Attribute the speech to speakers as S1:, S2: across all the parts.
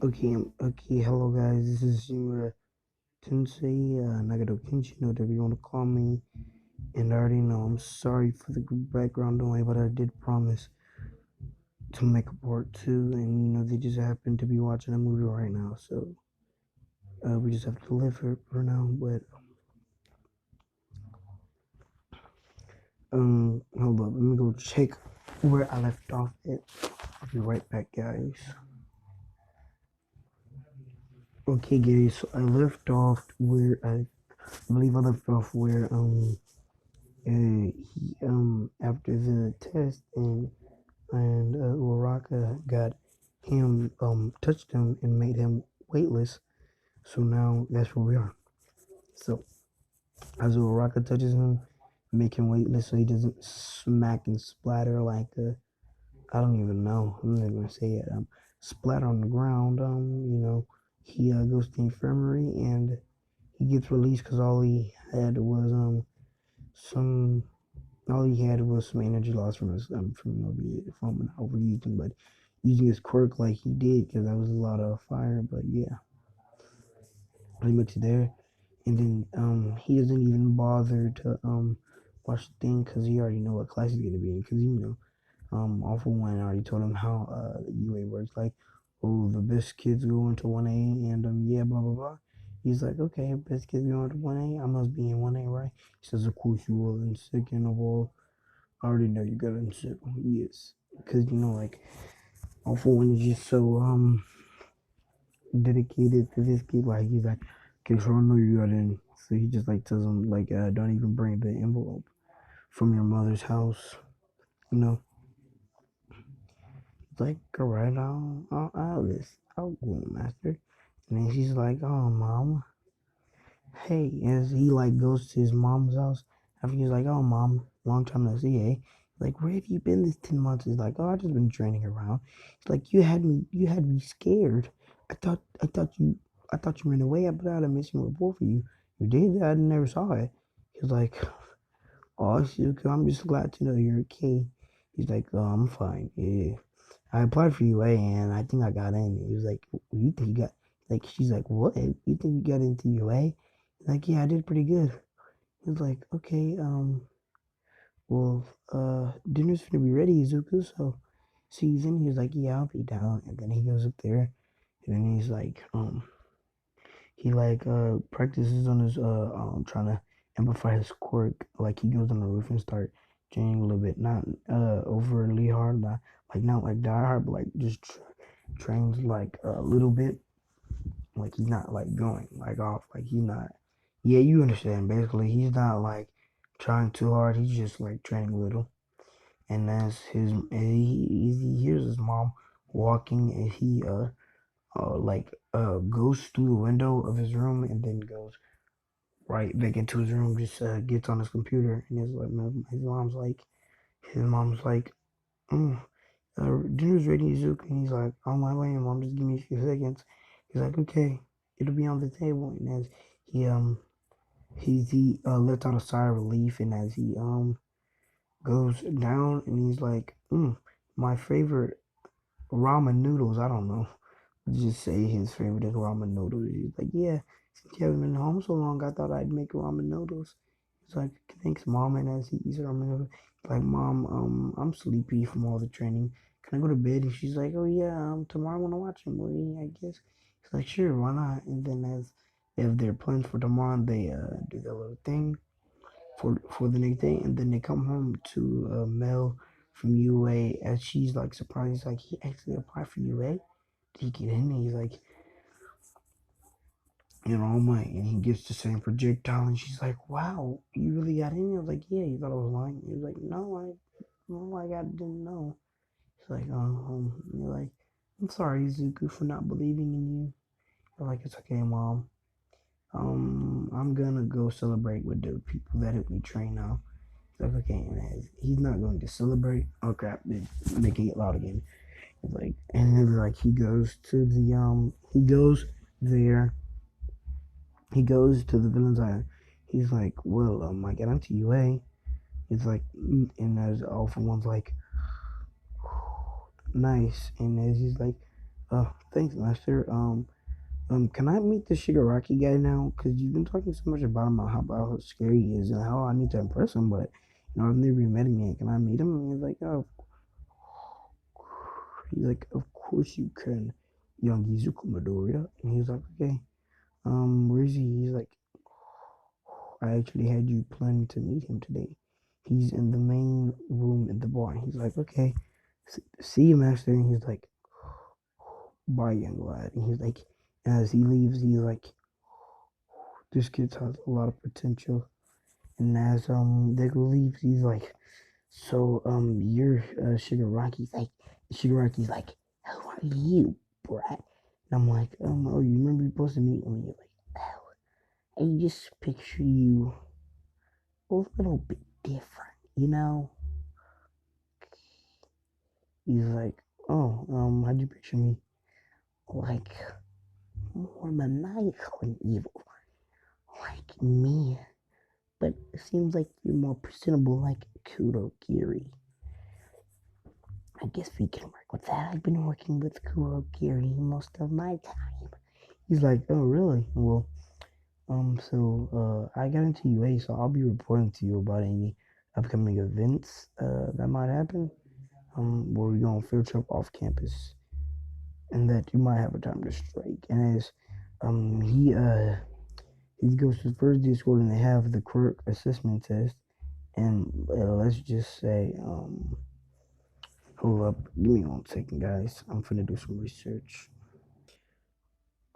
S1: Okay, hello guys, this is your Tensei, Nagado Kenshi, whatever you want to call me. And I already know I'm sorry for the background noise, but I did promise to make a part 2, and they just happen to be watching a movie right now, so we just have to live for now. But hold up, let me go check where I left off at. I'll be right back, guys. Okay, guys, so I left off where I believe I left off where he after the test and Uraka got him touched him and made him weightless. So now that's where we are. So as Uraka touches him, make him weightless so he doesn't smack and splatter like I don't even know. I'm not gonna say it. Splatter on the ground. He goes to the infirmary and he gets released because some all he had was some energy loss from his from overusing, but using his quirk like he did because that was a lot of fire. But yeah, pretty much there. And then he doesn't even bother to watch the thing because he already know what class he's gonna be in because Awful One already told him how the UA works. Like, oh, the best kids go into 1A and yeah, blah blah blah. He's like, okay, best kids go into 1A. I must be in 1A, right? He says, of course you will. And second of all, I already know you got in civil. Yes, because like Awful One is just so dedicated to this kid. Like he's like, okay, so I know you got in. So he just like tells him like, don't even bring the envelope from your mother's house. You know, it's like, all right, I'll this. I'll go, master. And then she's like, oh, mom, hey, as he like goes to his mom's house, after he's like, oh mom, long time no see, eh? Like, where have you been this 10 months? He's like, oh, I just been training around. He's like, you had me scared. I thought you ran away. I put out a missing report for you. You did? I never saw it. He's like, oh, Shizuka, I'm just glad to know you're okay. He's like, oh, I'm fine. Yeah, I applied for UA and I think I got in. He was like, you think you got? Like, she's like, what? You think you got into UA? Like, yeah, I did pretty good. He was like, okay, well, dinner's gonna be ready, Izuku. So, sees in. He's like, yeah, I'll be down. And then he goes up there, and then he's like, he like practices on his trying to amplify his quirk. Like he goes on the roof and start jamming a little bit, not overly hard, not like die hard, but like just trains like a little bit. Like he's not like going like off. Like he's not. Yeah, you understand. Basically, he's not like trying too hard. He's just like training a little. And as he hears his mom walking, and he goes through the window of his room and then goes right back into his room. Just gets on his computer and his mom's like, mm, dinner's ready, Zook. And he's like, on my way, mom. Just give me a few seconds. He's like, okay, it'll be on the table. And as he lets out a sigh of relief, and as he goes down, and he's like, my favorite ramen noodles. I don't know. Just say his favorite is ramen noodles. He's like, yeah, since you haven't been home so long, I thought I'd make ramen noodles. He's like, thanks, mom. And as he eats ramen noodles, he's like, mom, I'm sleepy from all the training. Can I go to bed? And she's like, oh yeah, tomorrow I want to watch a movie, I guess. He's like, sure, why not? And then as they have their plans for tomorrow, they do their little thing for the next day, and then they come home to Mel from UA as she's like surprised. He's like, he actually applied for UA. Did he get in? And he's like, all my, and he gets the same projectile, and she's like, wow, you really got in? I was like, yeah. You thought I was lying? He was like, no, I didn't know. He's like, and you're like, I'm sorry, Zuku, for not believing in you. You're like, it's okay, mom. I'm gonna go celebrate with the people that helped me train now. He's like, okay, and as he's not going to celebrate. Oh crap, they're making it loud again. It's like, and then like he goes there he goes to the villain's island. He's like, well, I get onto UA. He's like, and as Alpha One's like, nice. And as he's like, thanks, Master. Can I meet the Shigaraki guy now? Cause you've been talking so much about him, about how scary he is and how I need to impress him, but I've never even met him yet. Can I meet him? And he's like, oh, of course you can, young Izuku Midoriya. And he was like, okay, where is he? He's like, I actually had you planning to meet him today. He's in the main room in the bar. And he's like, okay, see you, Master. And he's like, bye, young lad. And he's like, as he leaves, he's like, this kid has a lot of potential. And as Deku leaves, he's like, so you're Shigaraki's like, who are you, brat? And I'm like, oh, you remember you're supposed to meet me? You're like, oh, I just picture you a little bit different, you know? He's like, oh, how'd you picture me? Like more maniacal and evil, like me. But it seems like you're more presentable, like Kurogiri. I guess we can work with that. I've been working with Kurogiri most of my time. He's like, oh, really? Well, I got into UA, so I'll be reporting to you about any upcoming events that might happen. Where we go on field trip off campus, and that you might have a time to strike. And as he goes to the first day of school, and they have the quirk assessment test, and let's just say hold up, give me 1 second, guys. I'm finna do some research.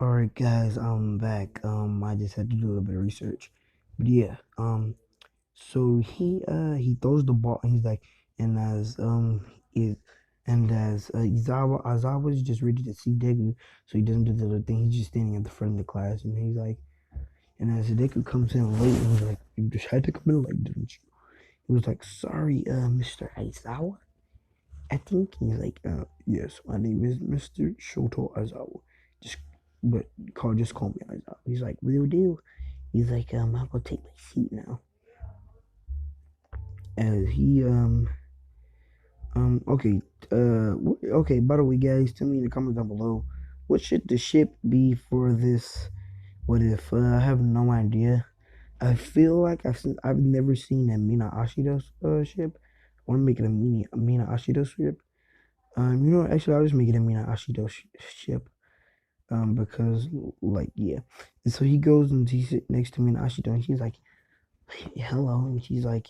S1: All right, guys, I'm back. I just had to do a little bit of research, but yeah, so he throws the ball, and he's like, and is and as Izawa's just ready to see Deku, so he doesn't do the other thing. He's just standing at the front of the class, and he's like, and as Deku comes in late, and he's like, you just had to come in late, didn't you? He was like, sorry, Mr. Aizawa. I think he's like, yes, my name is Mr. Shoto Aizawa. Just, but just call me Aizawa. He's like, will do. He's like, I'll go take my seat now. As he, okay, okay, by the way, guys, tell me in the comments down below, what should the ship be for this? What if, I have no idea. I feel like I've never seen a Mina Ashido ship. I want to make it a Mina Ashido ship. Actually, I'll just make it a Mina Ashido ship. Because like yeah, and so he goes and he's sitting next to Mina Ashido, and she's like, "Hello," and he's like,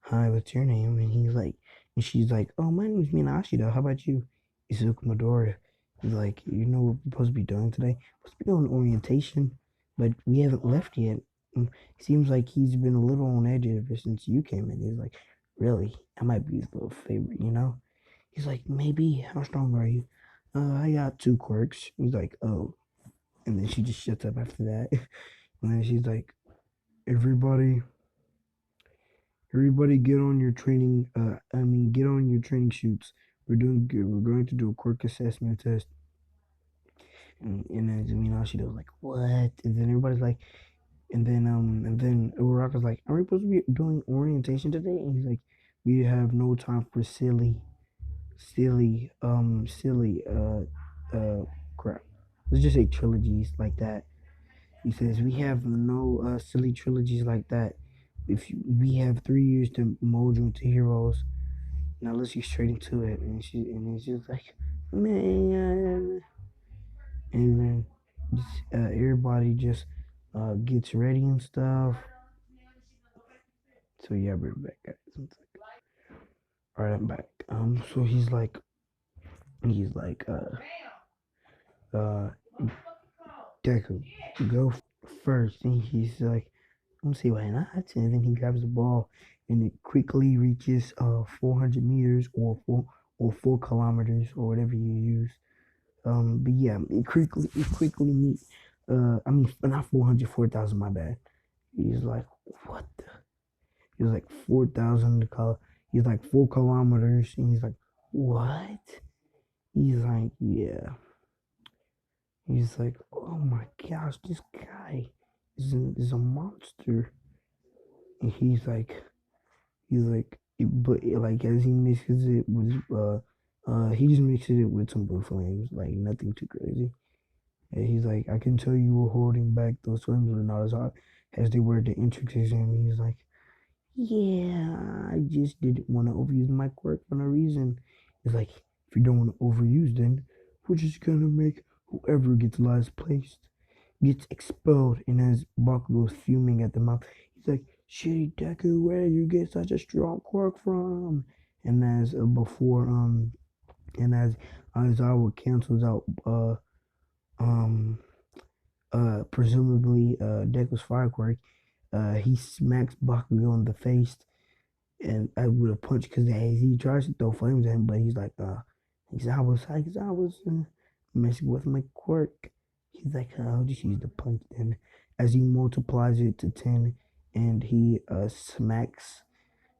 S1: "Hi, what's your name?" And he's like, and she's like, "Oh, my name's Mina Ashido. How about you?" Izuku Midoriya. He's like, "You know what we're supposed to be doing today? We're supposed to be doing orientation, but we haven't left yet." It seems like he's been a little on edge ever since you came in. He's like, "Really? I might be his little favorite, you know?" He's like, "Maybe. How strong are you?" I got two quirks. He's like, "Oh," and then she just shuts up after that. And then she's like, "Everybody, everybody, get on your training. Get on your training shoots. We're doing good. We're going to do a quirk assessment test." And then Zamina, she does like, "What?" And then everybody's like, and then Uraraka's like, "Are we supposed to be doing orientation today?" And he's like, "We have no time for silly crap. Let's just say trilogies like that." He says, "We have no silly trilogies like that. We have 3 years to mold you into heroes. Now let's get straight into it." And she's like, "Man," and then everybody just gets ready and stuff. So yeah, we're back, guys. All right, I'm back. So he's like, uh, Deku, go first, and he's like, I don't see why not. And then he grabs the ball, and it quickly reaches 400 meters or 4 kilometers or whatever you use. But yeah, it quickly meets. I mean, not 400, 4,000. My bad. He's like, what the? He's like 4,000. He's like 4 kilometers, and he's like, what? He's like, yeah. He's like, oh my gosh, this guy is a monster. And he's like, but like as he misses it with He just mixes it with some blue flames, like nothing too crazy. And he's like, I can tell you were holding back those flames were not as hot as they were to intricacies. And he's like, yeah, I just didn't want to overuse my quirk for no reason. It's like, if you don't want to overuse, then we're just gonna make whoever gets last placed gets expelled. And as Bakugo's fuming at the mouth, he's like, shitty Deku, where did you get such a strong quirk from? And as before, and as Aizawa cancels out, um, presumably, Deku's fire quirk, he smacks Bakugo in the face and with a punch because he tries to throw flames at him, but he's like, I was messing with my quirk. He's like, I'll just use the punch then. As he multiplies it to 10 and he smacks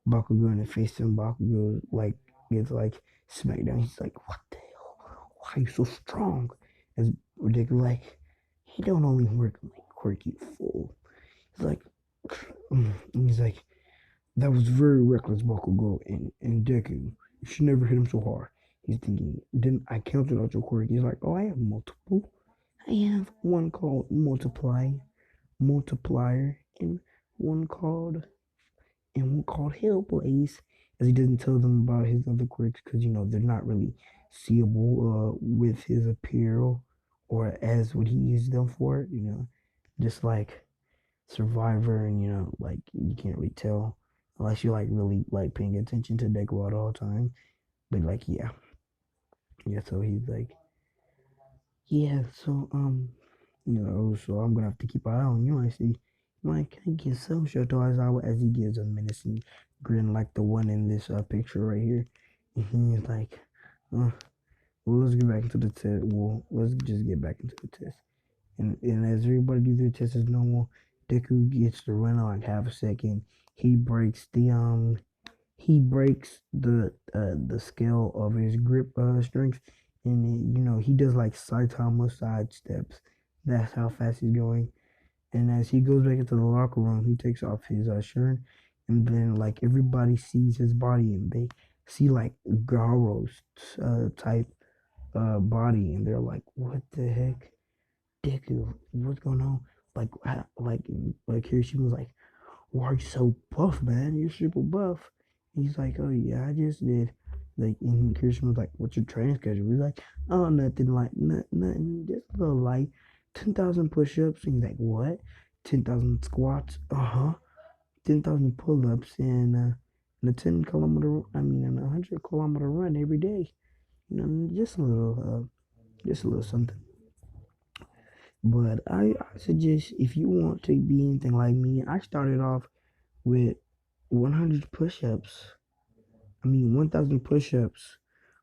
S1: Bakugo in the face, and Bakugo like gets like smacked down. He's like, what the hell? Why are you so strong? As ridiculous, like, he don't only work like quirky fool. He's like, he's like, that was very reckless, Bakugo and Deku. You should never hit him so hard. He's thinking, then I counted out your quirk. He's like, oh, I have multiple. I have one called multiplier, and one called Hellblaze. As he doesn't tell them about his other quirks because they're not really seeable with his apparel or as what he used them for. Just like Survivor, and like you can't really tell unless you like really like paying attention to Deku at all time. But like yeah. So he's like, yeah. So so I'm gonna have to keep an eye on you. I see. Like, I get so shut to Aizawa as he gives a menacing grin like the one in this picture right here. And he's like, well, let's get back into the test. Well, let's just get back into the test. And as everybody do their test as normal, Deku gets to run on like half a second. He breaks the scale of his grip strength, and he does like Saitama side steps. That's how fast he's going. And as he goes back into the locker room, he takes off his shirt, and then like everybody sees his body, and they see like Garo's type body, and they're like, "What the heck, Deku? What's going on?" Like, like here she was like, why are you so buff, man? You're super buff. He's like, oh yeah, I just did. Like, and Christian was like, what's your training schedule? He's like, oh, nothing, like, nothing, just a little light. 10,000 push-ups. And he's like, what? 10,000 squats. Uh-huh. 10,000 pull-ups and a 10 kilometer, and a 100 kilometer run every day. Just a little something. But I suggest if you want to be anything like me, I started off with 100 push-ups. 1,000 push-ups,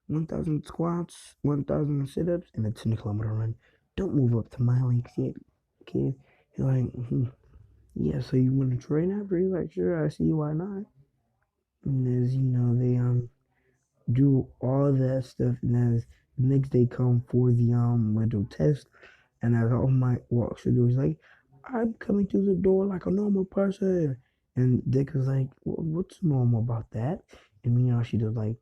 S1: 1,000 squats, 1,000 sit-ups, and a 10 kilometer run. Don't move up to my length yet, kid. You're like, yeah. So you want to train after? He's like, sure. I see why not. And as they do all that stuff, and as the next day come for the little test, and as All Might walks through the door, he's like, I'm coming through the door like a normal person. And Dick was like, well, what's normal about that? And she was like,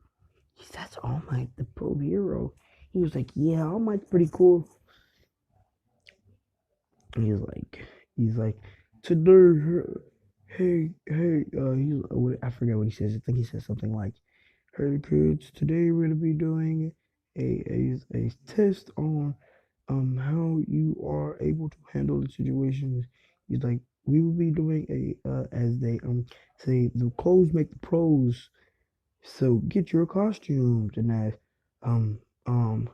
S1: that's All Might, the pro hero. He was like, yeah, All Might's pretty cool. And he's like, today, hey, I forget what he says. I think he says something like, hey kids, today we're gonna be doing a test on how you are able to handle the situations. He's like, we will be doing as they say, the clothes make the pros. So get your costumes. And as um um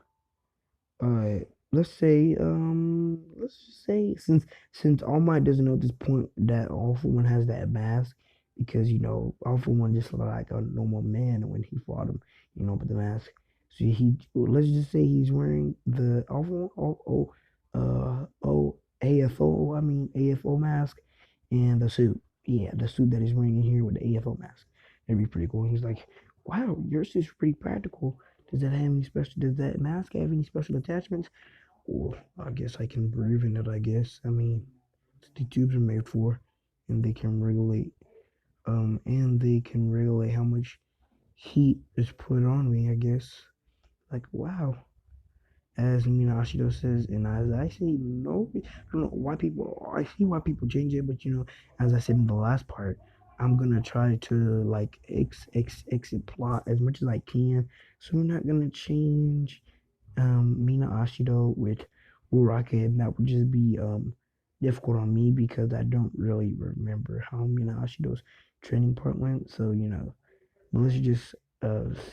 S1: uh let's just say, since All Might doesn't know at this point that All For One has that mask, because All For One just looked like a normal man when he fought him, with the mask. So let's just say he's wearing the All For One, AFO, AFO mask, and the suit. Yeah, the suit that he's wearing in here with the AFO mask. That'd be pretty cool. And he's like, wow, your suit's pretty practical. Does that mask have any special attachments? Well, I guess I can breathe in it, I guess. The tubes are made for, and they can regulate how much heat is put on me, I guess. Like, wow. As Minashido says, and as I say, no, I don't know why people. I see why people change it, but as I said in the last part, I'm gonna try to like exit plot as much as I can. So we're not gonna change Mina Ashido with Uraka, and that would just be difficult on me because I don't really remember how Mina Ashido's training part went. So but let's just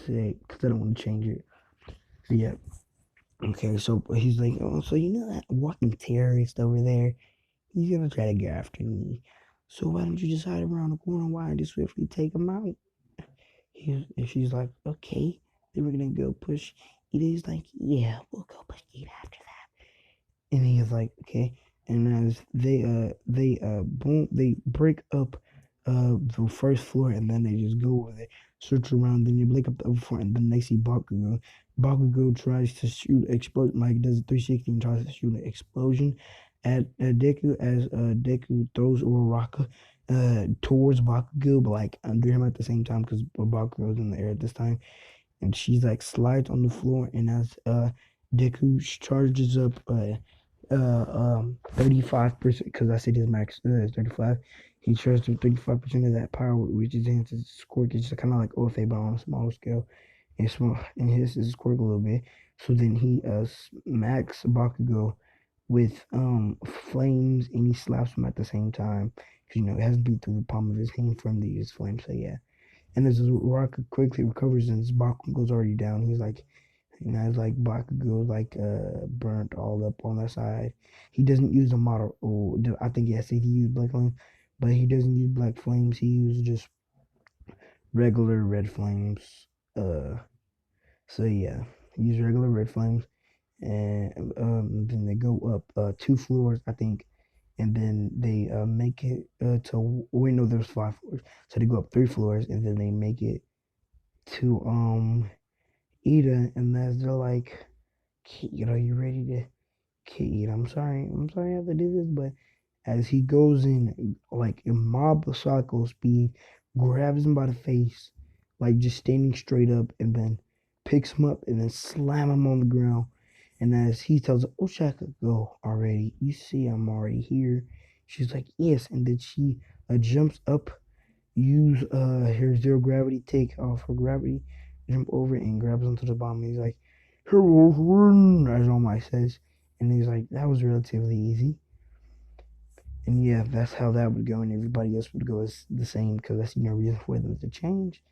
S1: say because I don't want to change it. So yeah. Okay, so he's like, oh, so that walking terrorist over there, he's gonna try to go after me. So why don't you just hide around the corner while I just swiftly take him out? And she's like, okay, then we're gonna go push. He's like, yeah, we'll go push Ida after that. And he's like, okay. And as boom, they break up the first floor, and then they just go over there, search around, then they break up the other floor, and then they see Bakugo. Bakugo tries to shoot explode, like does a 360 and tries to shoot an explosion at Deku as Deku throws Uraraka towards Bakugo, but like under him at the same time because Bakugo's in the air at this time, and she's like slides on the floor, and as Deku charges up 35%, because I said his max is 35. He charges up 35% of that power, which is into Squirk. It's kind of like OFA, but on a smaller scale. And small, and his is Squirk a little bit. So then he smacks Bakugo with flames, and he slaps him at the same time. Because it has beat through the palm of his hand from the use flames. So yeah. And as Rock quickly recovers and his Bakugo's already down, he's like, it's like Bakugo's like burnt all up on that side. He doesn't use a model. Oh, I think yes, he used black flame, but he doesn't use black flames. He uses just regular red flames. So yeah, he uses regular red flames, and then they go up 2 floors, I think, and then they make it to. We know there's 5 floors, so they go up 3 floors, and then they make it to Ida, and as they're like, Kid, are you ready to Kid? I'm sorry I have to do this, but as he goes in like in motorcycle speed, grabs him by the face, like just standing straight up, and then picks him up and then slam him on the ground. And as he tells her, Oshaka, go already. You see I'm already here. She's like, yes, and then she jumps up, use her zero gravity, take off her gravity, jump over and grabs onto the bomb. And he's like, "Here, as All Might says," and he's like, that was relatively easy. And yeah, that's how that would go, and everybody else would go as the same because I see no reason for them to change.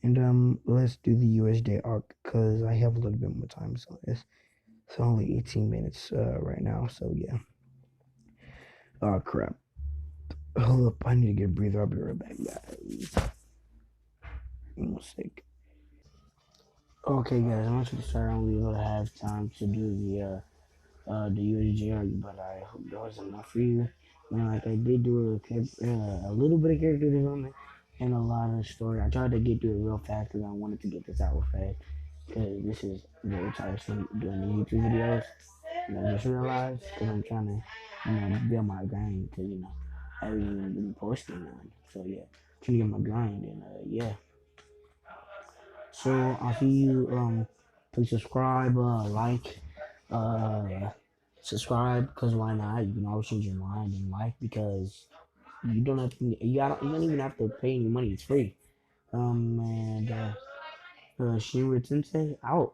S1: And let's do the USJ arc because I have a little bit more time, so it's only 18 minutes right now. So yeah. Oh crap. Hold up, I need to get a breather. I'll be right back, guys. One sec. Okay, guys, I want you to start. I don't really gonna have time to do the USJ arc, but I hope that was enough for you. Like I did do a little bit of character development and a lot of story. I tried to get through it real fast because I wanted to get this out real fast because this is very tiresome doing the YouTube videos. And I just realized because I'm trying to build my grind because I haven't even been posting none. So yeah, trying to get my grind and yeah. So I'll see you. Please subscribe, like, uh, subscribe because why not? You can always change your mind and like because you don't have to. You don't even have to pay any money. It's free. And Shinra Tensei out.